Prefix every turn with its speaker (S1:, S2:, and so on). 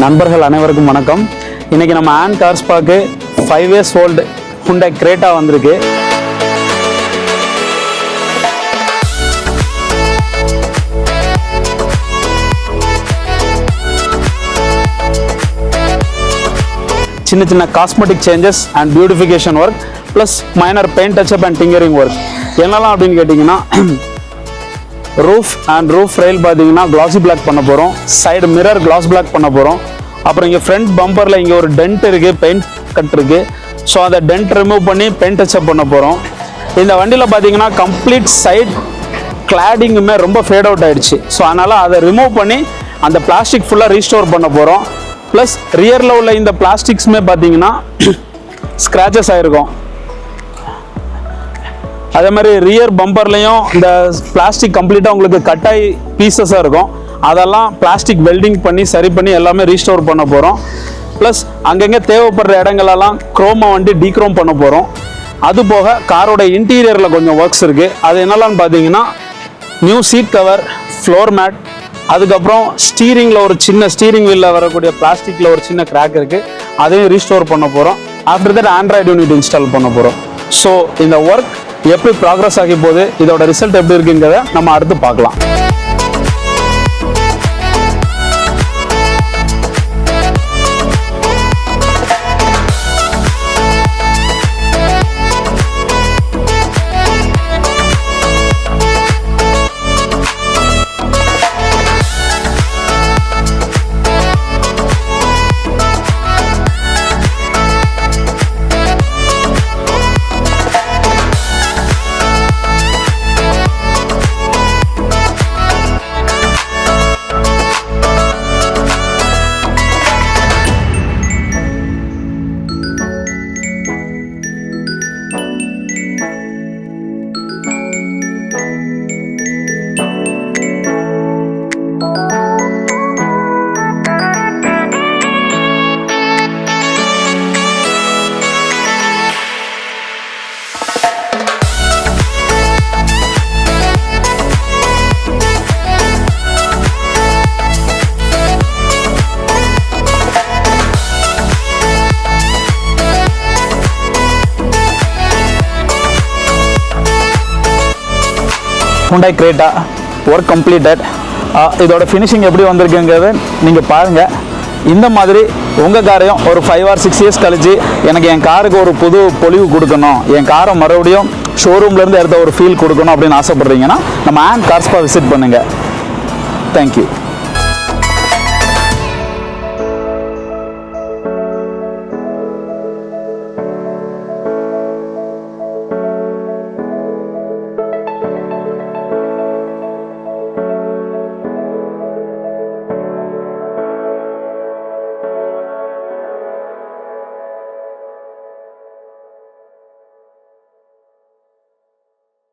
S1: நண்பர்கள் அனைவருக்கும் வணக்கம். இன்னைக்கு நம்ம ஆன் கார் ஸ்பாக்கு 5 years old Hyundai Creta வந்திருக்கு. சின்ன சின்ன cosmetic changes and beautification work plus minor paint touchup and tinkering work என்னெல்லாம் அப்படின்னு கேட்டிங்கன்னா, ரூஃப் அண்ட் ரூஃப் ரெயில் பார்த்தீங்கன்னா கிளாசி பிளாக் பண்ண போகிறோம். சைடு மிரர் கிளாஸ் பிளாக் பண்ண போகிறோம். அப்புறம் இங்கே ஃப்ரண்ட் பம்பரில் இங்கே ஒரு டென்ட் இருக்குது, பெயிண்ட் கட் இருக்குது. ஸோ அந்த டென்ட் ரிமூவ் பண்ணி பெயிண்ட் டச்சப் பண்ண போகிறோம். இந்த வண்டியில் பார்த்தீங்கன்னா கம்ப்ளீட் சைட் கிளாடிங்குமே ரொம்ப ஃபேட் அவுட் ஆகிடுச்சு. ஸோ அதனால் அதை ரிமூவ் பண்ணி அந்த பிளாஸ்டிக் ஃபுல்லாக ரீஸ்டோர் பண்ண போகிறோம். ப்ளஸ் ரியரில் உள்ள இந்த பிளாஸ்டிக்ஸுமே பார்த்தீங்கன்னா ஸ்க்ராச்சஸ் ஆகிருக்கும். அதே மாதிரி ரியர் பம்பர்லையும் இந்த பிளாஸ்டிக் கம்ப்ளீட்டாக உங்களுக்கு கட்டாய் பீசஸாக இருக்கும். அதெல்லாம் பிளாஸ்டிக் வெல்டிங் பண்ணி சரி பண்ணி எல்லாமே ரீஸ்டோர் பண்ண போகிறோம். ப்ளஸ் அங்கங்கே தேவைப்படுற இடங்களெல்லாம் குரோமை வண்டி டீக்ரோம் பண்ண போகிறோம். அது போக காரோட இன்டீரியரில் கொஞ்சம் ஒர்க்ஸ் இருக்குது. அது என்னெல்லாம்னு பார்த்தீங்கன்னா, new seat cover, floor mat, அதுக்கப்புறம் ஸ்டீரிங்கில் ஒரு சின்ன ஸ்டீரிங் வீலில் வரக்கூடிய பிளாஸ்டிக்கில் ஒரு சின்ன கிராக் இருக்குது, அதையும் ரீஸ்டோர் பண்ண போகிறோம். After that Android unit install பண்ண போகிறோம். ஸோ இந்த ஒர்க் எப்படி ப்ராக்ரஸ் ஆகி போகுது, இதோட ரிசல்ட் எப்படி இருக்குங்கிறத நம்ம அடுத்து பார்க்கலாம். Hyundai Creta work completed. இதோட ஃபினிஷிங் எப்படி வந்திருக்குங்கிறத நீங்கள் பாருங்கள். இந்த மாதிரி உங்கள் காரையும் ஒரு 5 or 6 years கழிச்சு எனக்கு என் காருக்கு ஒரு புது பொலிவு கொடுக்கணும், என் காரை மறுபடியும் ஷோரூம்லேருந்து எடுத்த ஒரு ஃபீல் கொடுக்கணும் அப்படின்னு ஆசைப்பட்றீங்கன்னா நம்ம ஆன் கார் ஸ்பா விசிட் பண்ணுங்கள். தேங்க்யூ.